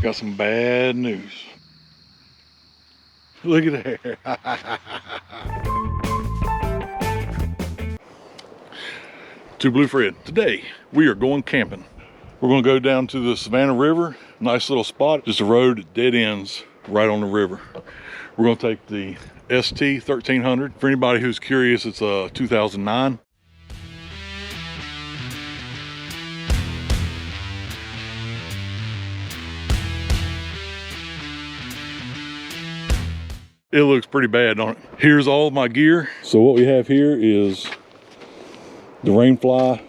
Got some bad news. Look at there. To Blue Fred. Today we are going camping. We're going to go down to the Savannah River. Nice little spot. Just a road that dead ends right on the river. We're going to take the ST1300. For anybody who's curious, it's a 2009. It looks pretty bad, don't it? Here's all of my gear. So what we have here is the rain fly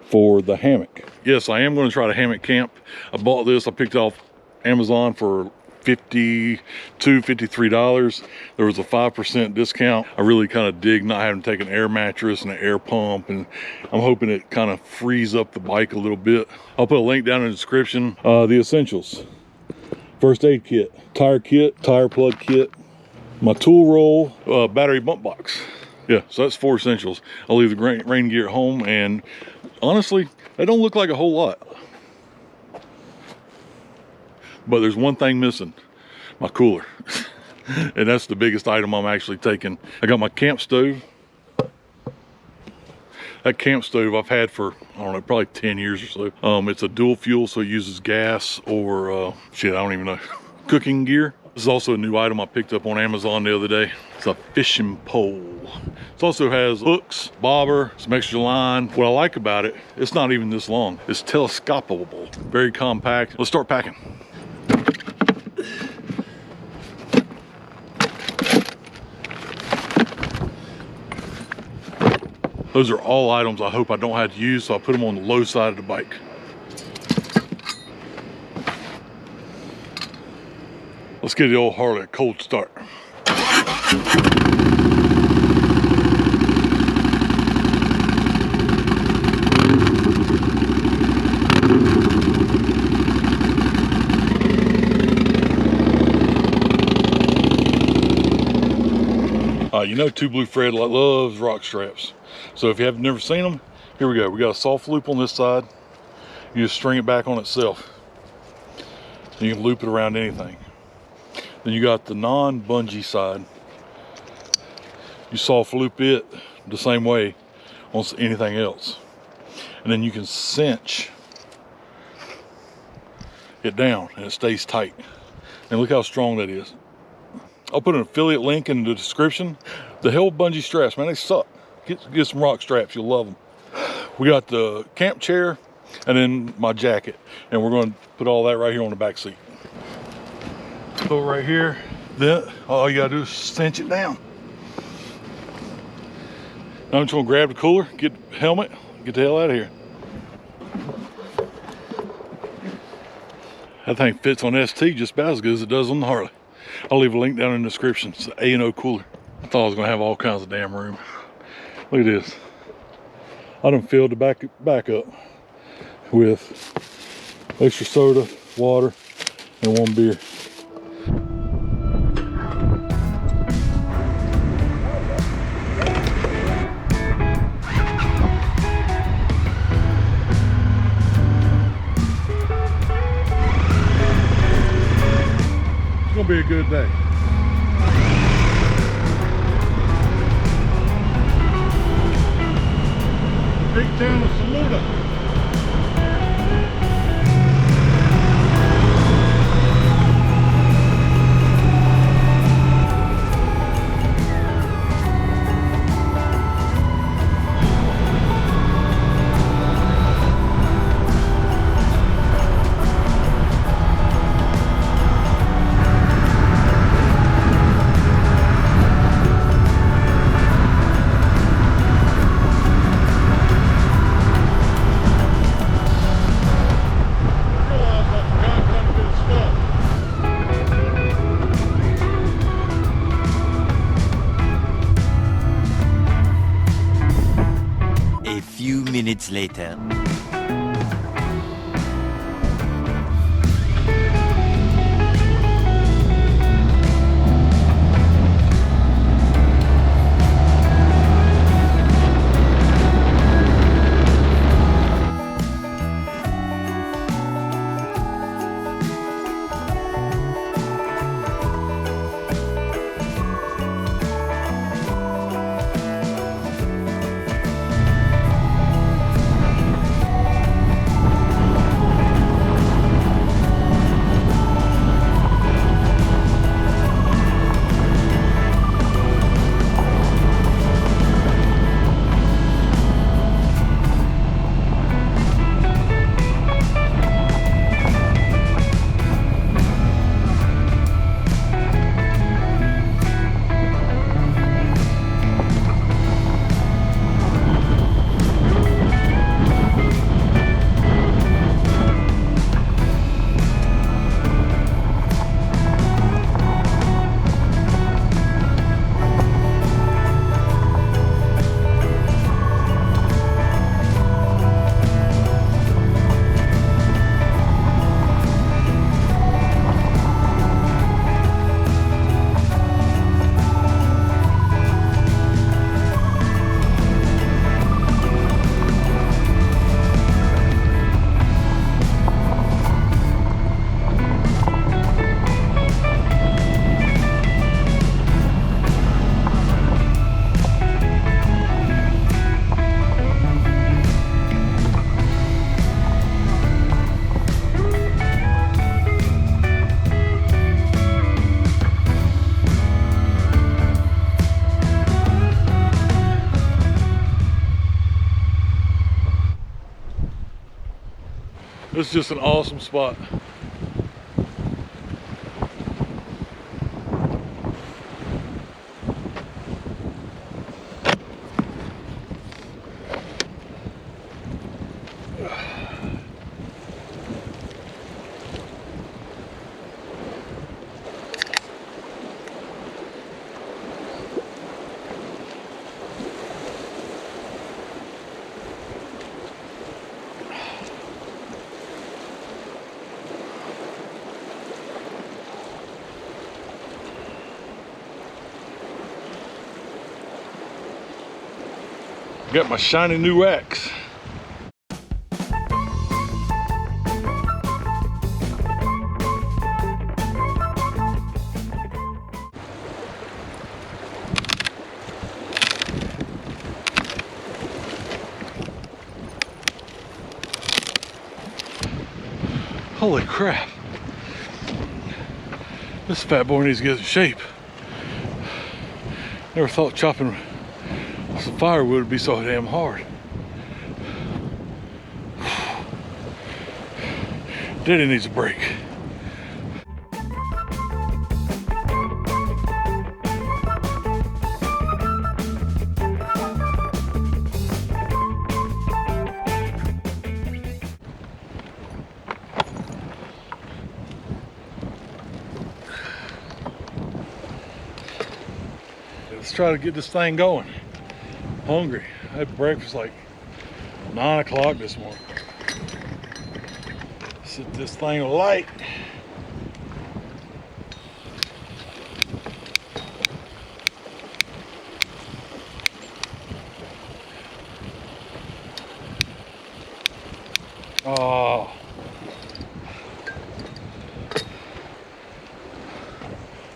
for the hammock. Yes, I am going to try to hammock camp. I bought this, I picked it off Amazon for $52, $53. There was a 5% discount. I really kind of dig not having to take an air mattress and an air pump, and I'm hoping it kind of frees up the bike a little bit. I'll put a link down in the description. The essentials: first aid kit, tire plug kit, my tool roll, battery bump box. Yeah, so that's 4 essentials. I'll leave the rain gear at home, and honestly, they don't look like a whole lot. But there's one thing missing: my cooler. And that's the biggest item I'm actually taking. I got my camp stove. That camp stove I've had for, I don't know, probably 10 years or so. It's a dual fuel, so it uses gas or, shit, I don't even know. Cooking gear. This is also a new item I picked up on Amazon the other day. It's a fishing pole. It also has hooks, bobber, some extra line. What I like about it, it's not even this long. It's telescopable, very compact. Let's start packing. Those are all items I hope I don't have to use, so I put them on the low side of the bike. Let's give the old Harley a cold start. You know, Two Blue Fred loves rock straps. So if you have never seen them, here we go. We got a soft loop on this side. You just string it back on itself. You can loop it around anything. Then you got the non-bungee side. You soft loop it the same way on anything else. And then you can cinch it down and it stays tight. And look how strong that is. I'll put an affiliate link in the description. The hell with bungee straps, man, they suck. Get some rock straps, you'll love them. We got the camp chair and then my jacket. And we're going to put all that right here on the back seat. Throw it right here. Then all you gotta do is cinch it down. Now I'm just gonna grab the cooler, get the helmet, get the hell out of here. That thing fits on ST just about as good as it does on the Harley. I'll leave a link down in the description. It's the A&O cooler. I thought I was gonna have all kinds of damn room. Look at this. I done filled the back up with extra soda, water, and 1 beer. It's gonna be a good day. Big town of Saluda. Minutes later. This is just an awesome spot. Got my shiny new axe. Holy crap. This fat boy needs to get in shape. Never thought chopping some firewood would be so damn hard. Daddy needs a break. Let's try to get this thing going. Hungry. I had breakfast like 9 o'clock this morning. Set this thing alight. Oh.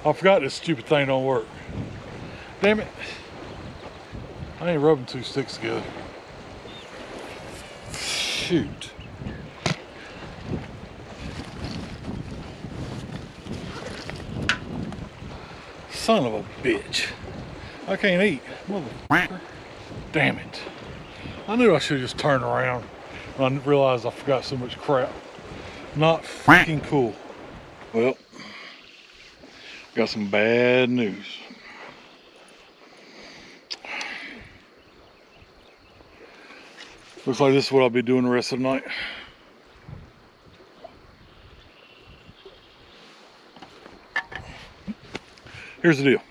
I forgot this stupid thing don't work. Damn it. I ain't rubbing two sticks together. Shoot. Son of a bitch. I can't eat. Motherfucker. Damn it. I knew I should have just turned around when I realized I forgot so much crap. Not freaking cool. Well, got some bad news. Looks like this is what I'll be doing the rest of the night. Here's the deal.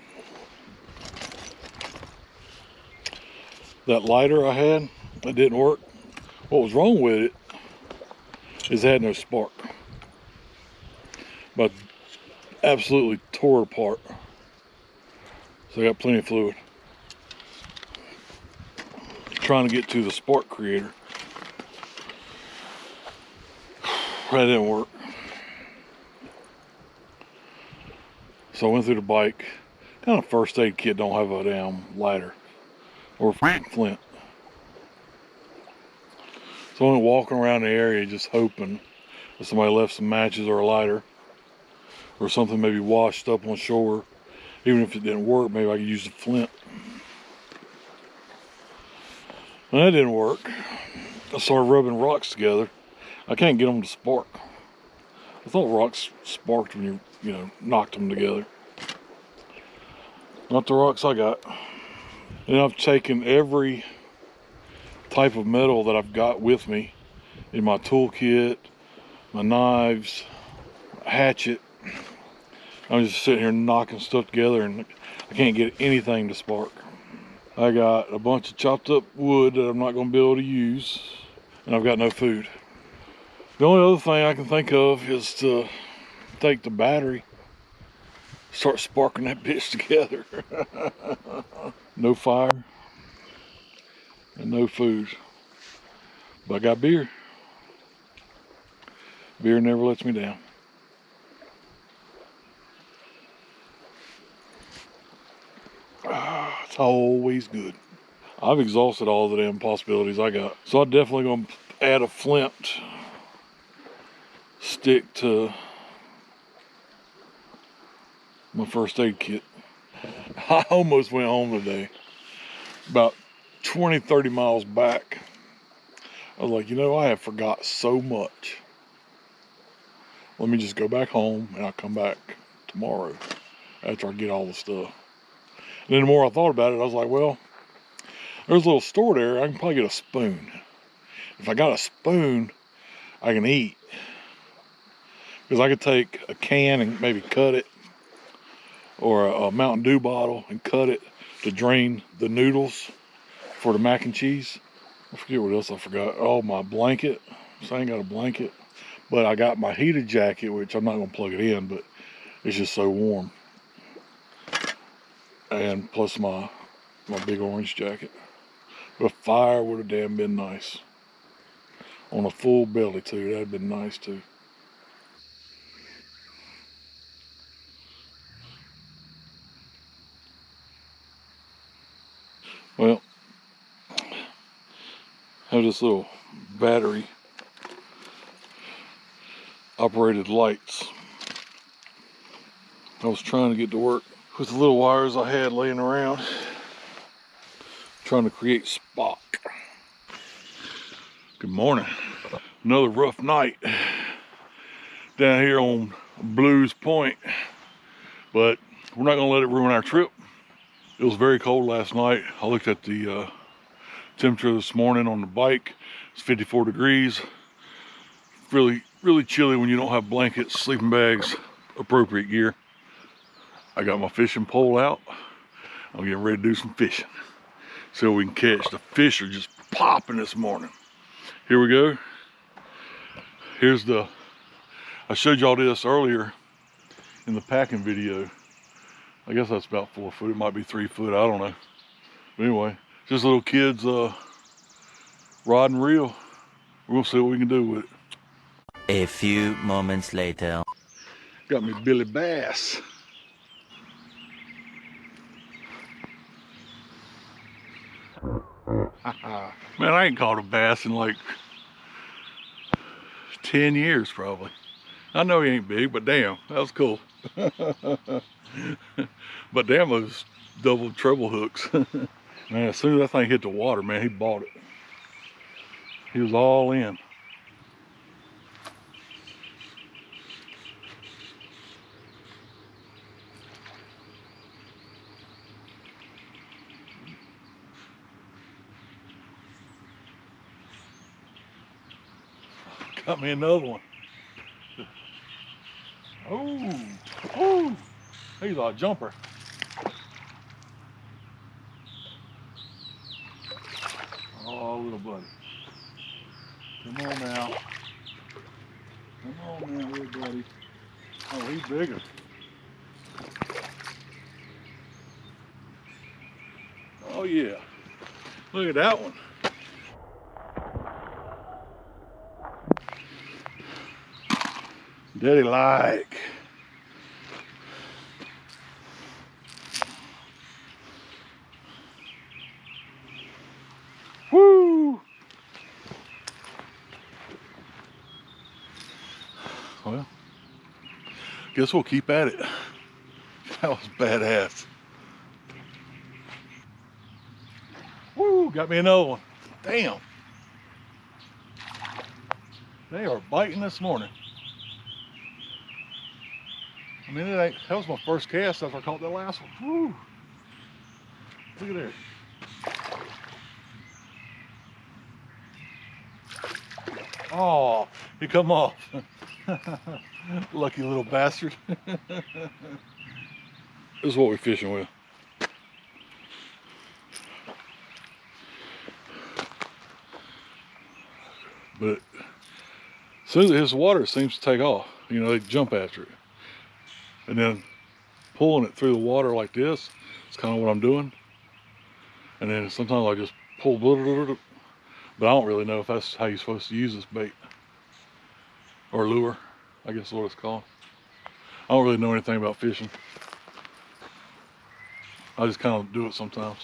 That lighter I had, that didn't work. What was wrong with it is it had no spark. But absolutely tore it apart. So I got plenty of fluid. Trying to get to the spark creator. That didn't work. So I went through the bike. Kind of first aid kit don't have a damn lighter or flint. So I went walking around the area just hoping that somebody left some matches or a lighter or something maybe washed up on shore. Even if it didn't work, maybe I could use the flint. When that didn't work, I started rubbing rocks together. I can't get them to spark. I thought rocks sparked when you knocked them together. Not the rocks I got. And I've taken every type of metal that I've got with me in my toolkit, my knives, hatchet. I'm just sitting here knocking stuff together and I can't get anything to spark. I got a bunch of chopped up wood that I'm not going to be able to use, and I've got no food. The only other thing I can think of is to take the battery, start sparking that bitch together. No fire and no food, but I got beer. Beer never lets me down. It's always good. I've exhausted all the damn possibilities I got. So I'm definitely going to add a flint stick to my first aid kit. I almost went home today. About 20, 30 miles back. I was like, I have forgot so much. let me just go back home and I'll come back tomorrow after I get all the stuff. And then the more I thought about it, I was like, well, there's a little store there. I can probably get a spoon. If I got a spoon, I can eat. Because I could take a can and maybe cut it, or a Mountain Dew bottle and cut it to drain the noodles for the mac and cheese. I forget what else I forgot. Oh, my blanket. So I ain't got a blanket. But I got my heated jacket, which I'm not going to plug it in, but it's just so warm. And plus my big orange jacket. But a fire would have damn been nice. On a full belly too, that'd been nice too. Well, I have this little battery operated lights. I was trying to get to work with the little wires I had laying around, trying to create spark. Good morning. Another rough night down here on Blues Point, but we're not gonna let it ruin our trip. It was very cold last night. I looked at the temperature this morning on the bike. It's 54 degrees. Really, really chilly when you don't have blankets, sleeping bags, appropriate gear. I got my fishing pole out. I'm getting ready to do some fishing. See what we can catch. The fish are just popping this morning. Here we go. Here's the, I showed y'all this earlier in the packing video. I guess that's about 4 foot. It might be 3 foot, I don't know. But anyway, just little kids rod and reel. We'll see what we can do with it. A few moments later. Got me Billy Bass. Man, I ain't caught a bass in like 10 years probably. I know he ain't big, but damn, that was cool. But damn, those double treble hooks. Man, as soon as that thing hit the water, man, he bought it. He was all in. Got me another one. Oh, oh, he's a jumper. Oh, little buddy. Come on now. Come on now, little buddy. Oh, he's bigger. Oh yeah. Look at that one. Daddy like. Woo! Well, guess we'll keep at it. That was badass. Woo! Got me another one. Damn. They are biting this morning. I mean, that was my first cast after I caught that last one. Woo! Look at there. Oh, he come off. Lucky little bastard. This is what we're fishing with. But as soon as it hits the water, it seems to take off. You know, they jump after it. And then pulling it through the water like this, it's kind of what I'm doing. And then sometimes I just pull, but I don't really know if that's how you're supposed to use this bait. Or lure, I guess is what it's called. I don't really know anything about fishing. I just kind of do it sometimes.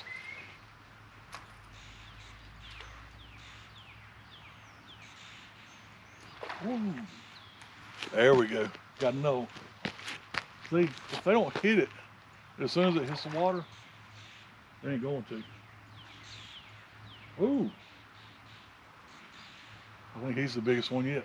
Woo. There we go. Got no. See, if they don't hit it, as soon as it hits the water, they ain't going to. Ooh. I think he's the biggest one yet.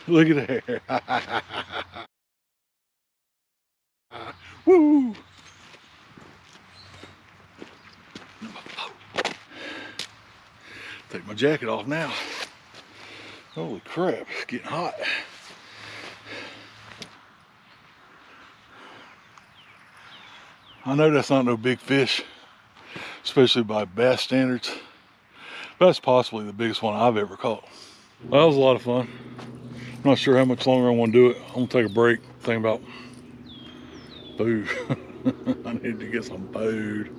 Look at there. Woo! Take my jacket off now. Holy crap, it's getting hot. I know that's not no big fish, especially by bass standards. But that's possibly the biggest one I've ever caught. Well, that was a lot of fun. I'm not sure how much longer I want to do it. I'm gonna take a break, think about food. I need to get some food.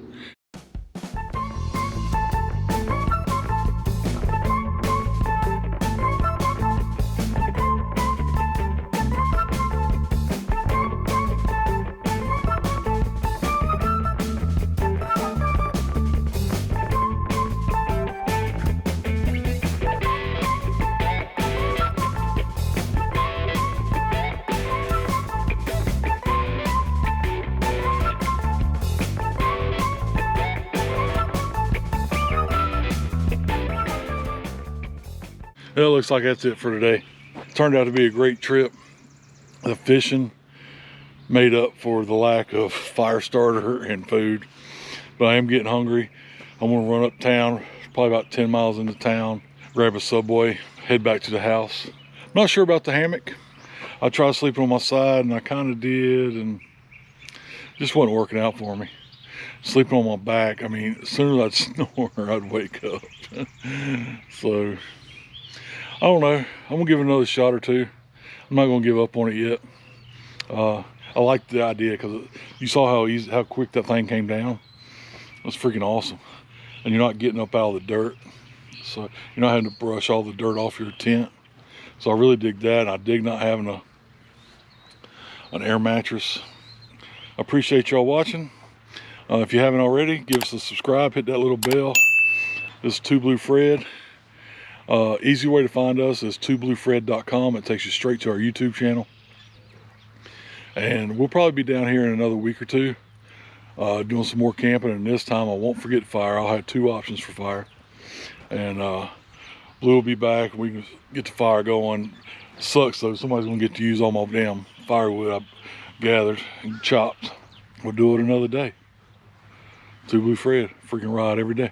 It looks like that's it for today. It turned out to be a great trip. The fishing made up for the lack of fire starter and food. But I am getting hungry. I'm gonna run uptown, probably about 10 miles into town, grab a Subway, head back to the house. I'm not sure about the hammock. I tried sleeping on my side and I kind of did, and it just wasn't working out for me. Sleeping on my back, I mean, as soon as I'd snore, I'd wake up. So, I don't know. I'm gonna give it another shot or two. I'm not gonna give up on it yet. I like the idea because you saw how quick that thing came down. That's freaking awesome. And you're not getting up out of the dirt, so you're not having to brush all the dirt off your tent. So I really dig that. I dig not having an air mattress. I appreciate y'all watching. If you haven't already, give us a subscribe, hit that little bell. This is Two Blue Fred. Easy way to find us is twobluefred.com. It takes you straight to our YouTube channel. And we'll probably be down here in another week or two doing some more camping, and this time I won't forget fire. I'll have 2 options for fire. And Blue will be back. We can get the fire going. Sucks though, somebody's gonna get to use all my damn firewood I gathered and chopped. We'll do it another day. Two Blue Fred, freaking ride every day.